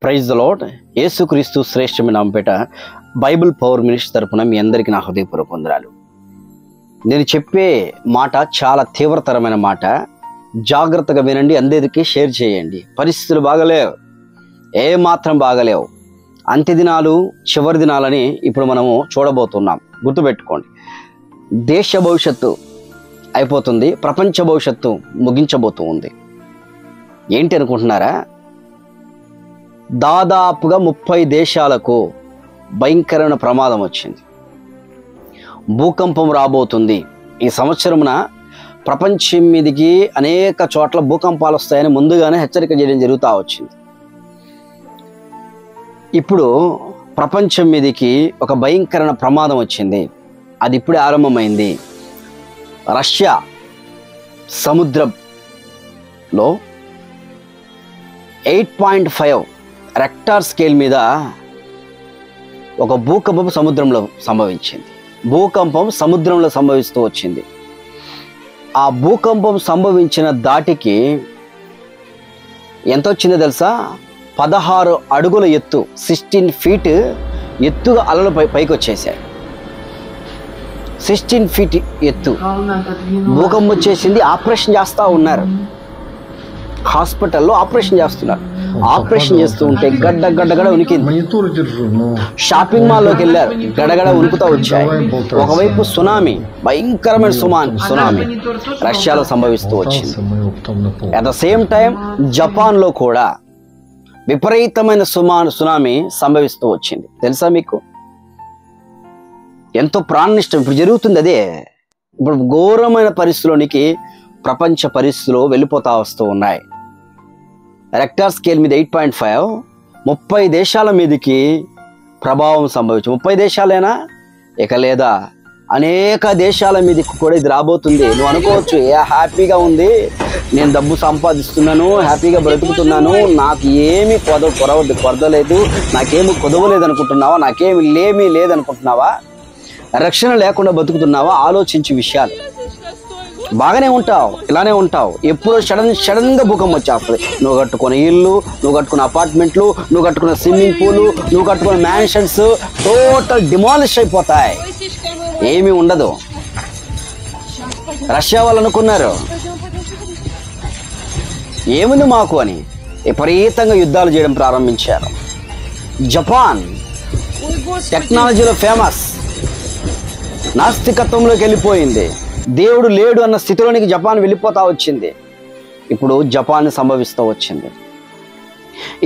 Praise the lord. యేసుక్రీస్తు శ్రేష్టమైన నామముపేట Bible power ministry తరపున మీ అందరికీ నా హృదయపూర్వక వందనాలు. నేను చెప్పే మాట చాలా తీవ్రతరమైన మాట. జాగ్రత్తగా వినండి, అందరికీ షేర్ చేయండి. పరిస్థితులు బాగలేవు, ఏమాత్రం బాగలేవు. అంత్య దినాలు, చివరి దినాలని ఇప్పుడు మనము చూడబోతున్నాం. గుర్తుపెట్టుకోండి, దేశ భవిష్యత్తు అయిపోతుంది, ప్రపంచ భవిష్యత్తు ముగించబోతూ ఉంది. ఏంటి అనుకుంటున్నారా? దాదాపుగా 30 దేశాలకు భయంకరమైన ప్రమాదం వచ్చింది. భూకంపం రాబోతుంది. ఈ సంవత్సరమున ప్రపంచం మీదికి అనేక చోట్ల భూకంపాలు వస్తాయని ముందుగానే హెచ్చరిక చేయడం జరుగుతూ వచ్చింది. ఇప్పుడు ప్రపంచం మీదికి ఒక భయంకరమైన ప్రమాదం వచ్చింది. అది ఇప్పుడే ఆరంభమైంది. రష్యా సముద్రంలో 8.5 రెక్టార్ స్కేల్ మీద ఒక భూకంపం సముద్రంలో సంభవించింది. భూకంపం సముద్రంలో సంభవిస్తూ వచ్చింది. ఆ భూకంపం సంభవించిన దాటికి ఎంత వచ్చిందో తెలుసా? 16 అడుగుల ఎత్తు, 16 ఫీట్ ఎత్తుగా అలలు పైకి వచ్చేసాయి. 16 ఫీట్ ఎత్తు భూకంపం వచ్చేసింది. ఆపరేషన్ చేస్తూ ఉన్నారు, హాస్పిటల్లో ఆపరేషన్ చేస్తున్నారు. ఆపరేషన్ చేస్తూ ఉంటే గడ్డ ఉనికింది. షాపింగ్ మాల్లోకి వెళ్ళారు, గడగడ ఉనుకుతూ వచ్చాయి. ఒకవైపు సునామీ, భయంకరమైన సునామీ రష్యాలో సంభవిస్తూ వచ్చింది. అట్ ద సేమ్ టైం జపాన్లో కూడా విపరీతమైన సునామీ సంభవిస్తూ వచ్చింది. తెలుసా మీకు? ఎంతో ప్రాణనిష్టం ఇప్పుడు జరుగుతుంది. అదే ఇప్పుడు ఘోరమైన పరిస్థితిలోనికి ప్రపంచ పరిస్థితులు వెళ్ళిపోతా వస్తూ ఉన్నాయి. రెక్టార్ స్కేల్ మీద 8.5 30 దేశాల మీదకి ప్రభావం సంభవించి, 30 దేశాలైనా ఇక లేదా అనేక దేశాల మీదకి కూడా ఇది రాబోతుంది. నువ్వు అనుకోవచ్చు, హ్యాపీగా ఉంది, నేను డబ్బు సంపాదిస్తున్నాను, హ్యాపీగా బ్రతుకుతున్నాను, నాకు ఏమీ కొరదలేదు, నాకేమి కొదవలేదు అనుకుంటున్నావా? నాకేమి లేదనుకుంటున్నావా? రక్షణ లేకుండా బతుకుతున్నావా? ఆలోచించే విషయాలు. బాగానే ఉంటావు, ఇలానే ఉంటావు. ఎప్పుడో సడన్గా భూకంపం వచ్చేస్తుంది. నువ్వు కట్టుకున్న ఇల్లు, నువ్వు కట్టుకున్న అపార్ట్మెంట్లు, నువ్వు కట్టుకున్న స్విమ్మింగ్ పూలు, నువ్వు కట్టుకున్న మ్యాన్షన్స్ టోటల్ డిమాలిష్ అయిపోతాయి. ఏమీ ఉండదు. రష్యా వాళ్ళు అనుకున్నారు ఏముంది మాకు అని విపరీతంగా యుద్ధాలు చేయడం ప్రారంభించారు. జపాన్ టెక్నాలజీలో ఫేమస్, నాస్తికత్వంలోకి వెళ్ళిపోయింది. దేవుడు లేడు అన్న స్థితిలోనికి జపాన్ వెళ్ళిపోతా వచ్చింది. ఇప్పుడు జపాన్ సంభవిస్తూ వచ్చింది.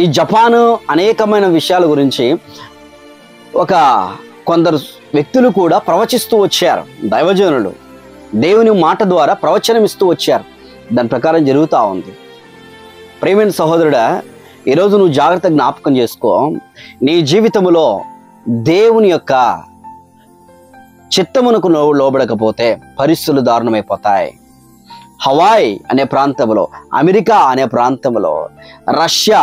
ఈ జపాన్ అనేకమైన విషయాల గురించి కొందరు వ్యక్తులు కూడా ప్రవచిస్తూ వచ్చారు. దైవజనులు దేవుని మాట ద్వారా ప్రవచనం ఇస్తూ వచ్చారు. దాని ప్రకారం జరుగుతూ ఉంది. ప్రియమైన సహోదరుడా, ఈరోజు నువ్వు జాగ్రత్తగా జ్ఞాపకం చేసుకో. నీ జీవితంలో దేవుని యొక్క చిత్తమునకు లోబడకపోతే పరిస్థితులు దారుణమైపోతాయి. హవాయ్ అనే ప్రాంతంలో, అమెరికా అనే ప్రాంతంలో, Russia,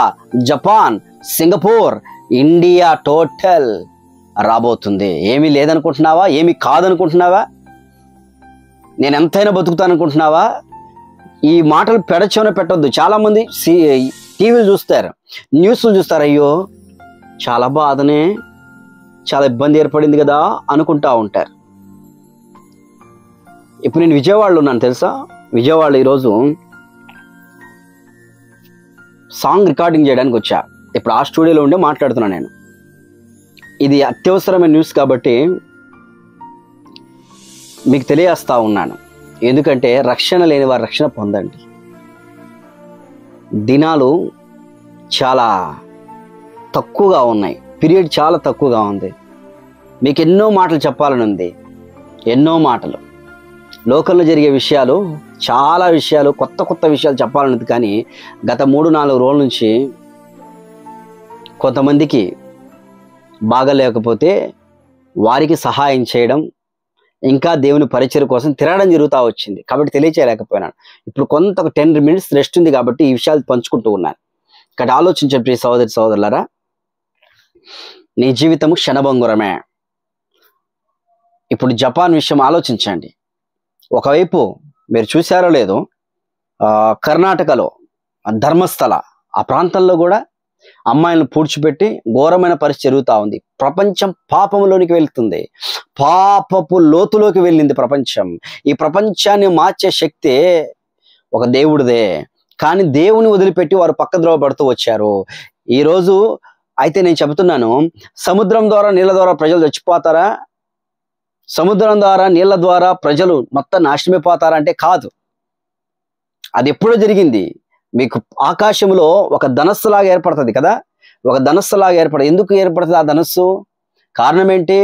Japan, Singapore, India total రాబోతుంది. ఏమీ లేదనుకుంటున్నావా? ఏమీ కాదనుకుంటున్నావా? నేను ఎంతైనా బతుకుతాననుకుంటున్నావా? ఈ మాటలు పెడచెవిన పెట్టొద్దు. చాలామంది టీవీలు చూస్తారు, న్యూస్లు చూస్తారు. అయ్యో చాలా బాధనే, చాలా ఇబ్బంది ఏర్పడింది కదా అనుకుంటా ఉంటారు. ఇప్పుడు నేను విజయవాడలో ఉన్నాను, తెలుసా? విజయవాడలో ఈరోజు సాంగ్ రికార్డింగ్ చేయడానికి వచ్చా. ఇప్పుడు ఆ స్టూడియోలో ఉండి మాట్లాడుతున్నాను నేను. ఇది అత్యవసరమైన న్యూస్ కాబట్టి మీకు తెలియజేస్తా ఉన్నాను. ఎందుకంటే రక్షణ లేని వారు రక్షణ పొందండి. దినాలు చాలా తక్కువగా ఉన్నాయి, పీరియడ్ చాలా తక్కువగా ఉంది. మీకు ఎన్నో మాటలు చెప్పాలని ఉంది, ఎన్నో మాటలు. లోకంలో జరిగే విషయాలు, చాలా విషయాలు, కొత్త విషయాలు చెప్పాలని ఉంది. కానీ గత 3-4 రోజుల నుంచి కొంతమందికి బాగలేకపోతే వారికి సహాయం చేయడం, ఇంకా దేవుని పరిచయం కోసం తిరగడం జరుగుతూ వచ్చింది. కాబట్టి తెలియచేయలేకపోయినాను. ఇప్పుడు ఒక 10 minutes రెస్ట్ ఉంది కాబట్టి ఈ విషయాలు పంచుకుంటూ ఉన్నాను. ఇక్కడ ఆలోచించే ప్రియ సోదరులారా, నీ జీవితము క్షణభంగురమే. ఇప్పుడు జపాన్ విషయం ఆలోచించండి. ఒకవైపు మీరు చూశారో లేదో, కర్ణాటకలో ధర్మస్థల ఆ ప్రాంతంలో కూడా అమ్మాయిలను పూడ్చిపెట్టి ఘోరమైన పరిస్థితి జరుగుతూ ఉంది. ప్రపంచం పాపంలోనికి వెళ్తుంది. పాపపు లోతులోకి వెళ్ళింది ప్రపంచం. ఈ ప్రపంచాన్ని మార్చే శక్తి ఒక దేవుడిదే. కానీ దేవుని వదిలిపెట్టి వారు పక్కద్రోవ పడుతూ వచ్చారు. ఈరోజు అయితే నేను చెబుతున్నాను, సముద్రం ద్వారా నీళ్ళ ద్వారా ప్రజలు చచ్చిపోతారా? సముద్రం ద్వారా నీళ్ళ ద్వారా ప్రజలు మొత్తం నాశనమైపోతారా అంటే కాదు. అది ఎప్పుడో జరిగింది. మీకు ఆకాశంలో ఒక ధనస్సులాగా ఏర్పడుతుంది కదా, ఒక ధనస్సులాగా ఏర్పడుతుంది. ఎందుకు ఏర్పడుతుంది ఆ ధనస్సు? కారణం ఏంటి?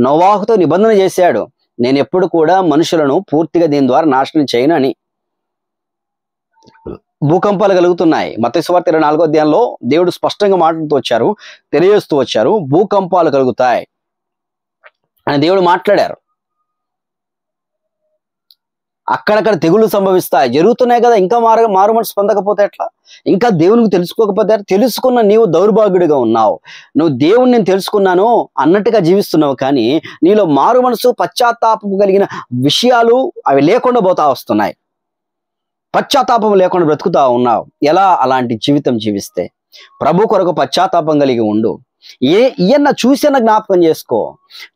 నోవాహుతో నిబంధన చేశాడు, నేను ఎప్పుడు కూడా మనుషులను పూర్తిగా దీని ద్వారా నాశనం చేయను అని. భూకంపాలు కలుగుతున్నాయి. మత్తయి సువార్త 24వ అధ్యాయంలో దేవుడు స్పష్టంగా మాట్లాడుతూ వచ్చారు, తెలియజేస్తూ వచ్చారు, భూకంపాలు కలుగుతాయి అని దేవుడు మాట్లాడారు. అక్కడక్కడ తెగులు సంభవిస్తాయి, జరుగుతున్నాయి కదా. ఇంకా మారు మనసు పొందకపోతే ఎట్లా? ఇంకా దేవునికి తెలుసుకోకపోతే తెలుసుకున్న నీవు దౌర్భాగ్యుడిగా ఉన్నావు. నువ్వు దేవుని నేను తెలుసుకున్నాను అన్నట్టుగా జీవిస్తున్నావు, కానీ నీలో మారు మనసు పశ్చాత్తాపం కలిగిన విషయాలు అవి లేకుండా పోతా వస్తున్నాయి. పశ్చాత్తాపం లేకుండా బ్రతుకుతా ఉన్నావు. ఎలా అలాంటి జీవితం జీవిస్తే? ప్రభు కొరకు పశ్చాత్తాపం కలిగి ఉండు. ఇయన్న చూసన్న జ్ఞాపకం చేసుకో.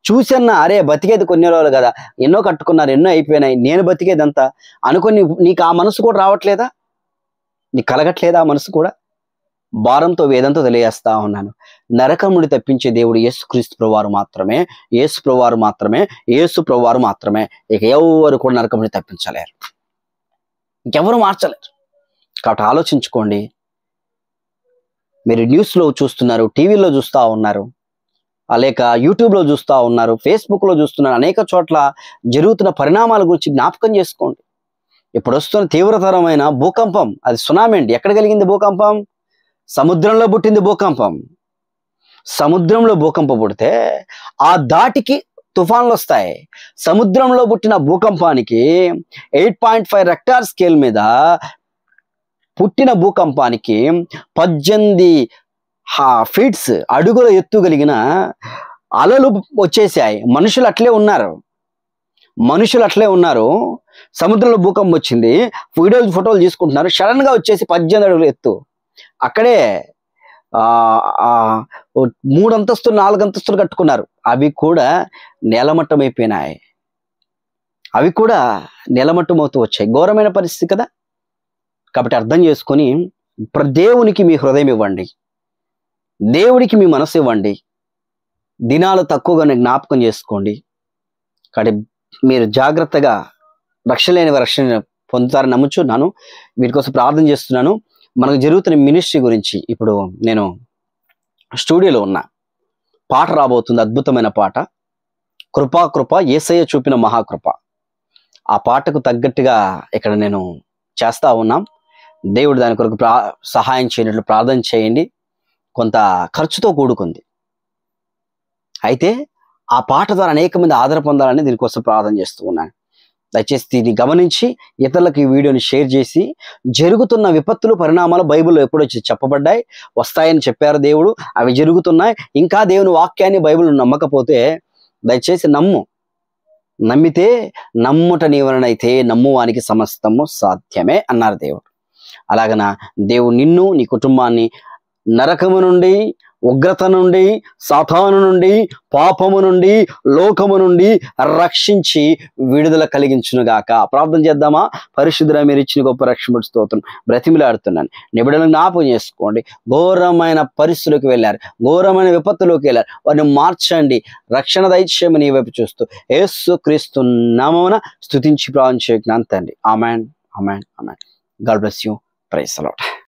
చూసన్న అరే బతికేది కొన్ని రోజులు కదా, ఎన్నో కట్టుకున్నారు, ఎన్నో అయిపోయినాయి, నేను బతికేదంతా అనుకుని నీకు ఆ మనసు కూడా రావట్లేదా? నీకు కలగట్లేదా ఆ మనసు కూడా? భారంతో వేదంతో తెలియజేస్తా ఉన్నాను, నరకం నుండి తప్పించే దేవుడు యేసుక్రీస్తు ప్రభువారు మాత్రమే. యేసు ప్రభువారు మాత్రమే. యేసు ప్రభువారు మాత్రమే. ఇక ఎవరు కూడా నరకం నుండి తప్పించలేరు, ఇంకెవరు మార్చలేరు. కాబట్టి ఆలోచించుకోండి. మీరు న్యూస్లో చూస్తున్నారు, టీవీలో చూస్తూ ఉన్నారు, లేక యూట్యూబ్లో చూస్తూ ఉన్నారు, ఫేస్బుక్లో చూస్తున్నారు, అనేక చోట్ల జరుగుతున్న పరిణామాల గురించి జ్ఞాపకం చేసుకోండి. ఇప్పుడు వస్తున్న తీవ్రతరమైన భూకంపం, అది సునామీ అండి. ఎక్కడ కలిగింది భూకంపం? సముద్రంలో పుట్టింది భూకంపం. సముద్రంలో భూకంపం పుడితే ఆ దాటికి తుఫాన్లు వస్తాయి. సముద్రంలో పుట్టిన భూకంపానికి 8.5 రెక్టార్ స్కేల్ మీద పుట్టిన భూకంపానికి 18 ఫీట్స్ అడుగుల ఎత్తు కలిగిన అలలు వచ్చేసాయి. మనుషులు అట్లే ఉన్నారు. సముద్రంలో భూకంపం వచ్చింది, ఫోటోలు తీసుకుంటున్నారు. సడన్ గా వచ్చేసి 18 అడుగుల ఎత్తు. అక్కడే 3 అంతస్తులు 4 అంతస్తులు కట్టుకున్నారు. అవి కూడా నేలమట్టమైపోయినాయి. అవి కూడా నేలమట్టమవుతూ వచ్చాయి. ఘోరమైన పరిస్థితి కదా. కాబట్టి అర్థం చేసుకొని దేవునికి మీ హృదయం ఇవ్వండి, దేవుడికి మీ మనసు ఇవ్వండి. దినాలు తక్కువగానే జ్ఞాపకం చేసుకోండి. కాబట్టి మీరు జాగ్రత్తగా రక్షణ లేని రక్షణ పొందుతారని నమ్ముచున్నాను. వీటి కోసం ప్రార్థన చేస్తున్నాను. మనకు జరుగుతున్న మినిస్ట్రీ గురించి ఇప్పుడు నేను స్టూడియోలో ఉన్నా. పాట రాబోతుంది, అద్భుతమైన పాట. కృప యేసయ్య చూపిన మహాకృప. ఆ పాటకు తగ్గట్టుగా ఇక్కడ నేను చేస్తా ఉన్నాం. దేవుడు దాని కొరకు సహాయం చేయనట్లు ప్రార్థన చేయండి. కొంత ఖర్చుతో కూడుకుంది, అయితే ఆ పాట ద్వారా అనేక మంది ఆదర పొందాలని దీనికోసం ప్రార్థన చేస్తూ ఉన్నాను. దయచేసి దీన్ని గమనించి ఇతరులకు ఈ వీడియోని షేర్ చేసి, జరుగుతున్న విపత్తులు పరిణామాలు బైబిల్లో ఎప్పుడో చెప్పబడ్డాయి, వస్తాయని చెప్పారు దేవుడు, అవి జరుగుతున్నాయి. ఇంకా దేవుని వాక్యాన్ని బైబిల్ నమ్మకపోతే దయచేసి నమ్మితే నమ్ముట నీవనైతే నమ్మువానికి సమస్తము సాధ్యమే అన్నారు దేవుడు. అలాగన దేవుడు నిన్ను, నీ కుటుంబాన్ని నరకము నుండి, ఉగ్రత నుండి, సాతాను నుండి, పాపము నుండి, లోకము నుండి రక్షించి విడుదల కలిగించునుగాక. ప్రార్థన చేద్దామా? పరిశుద్ధుడా, మీరు ఇచ్చిన గొప్ప రక్షణ స్తోత్రం బ్రతిమిలాడుతున్నాను. నిబిడలను జ్ఞాపకం చేసుకోండి. ఘోరమైన పరిస్థితులకు వెళ్ళారు, ఘోరమైన విపత్తులోకి వెళ్ళారు, వారిని మార్చండి. రక్షణ దయచేయమని నీ వైపు చూస్తూ యేసుక్రీస్తు నామమున స్తుతించి ప్రార్థన చేయకున్నాను తండ్రి. Amen, amen, amen. God bless you. Praise the lord.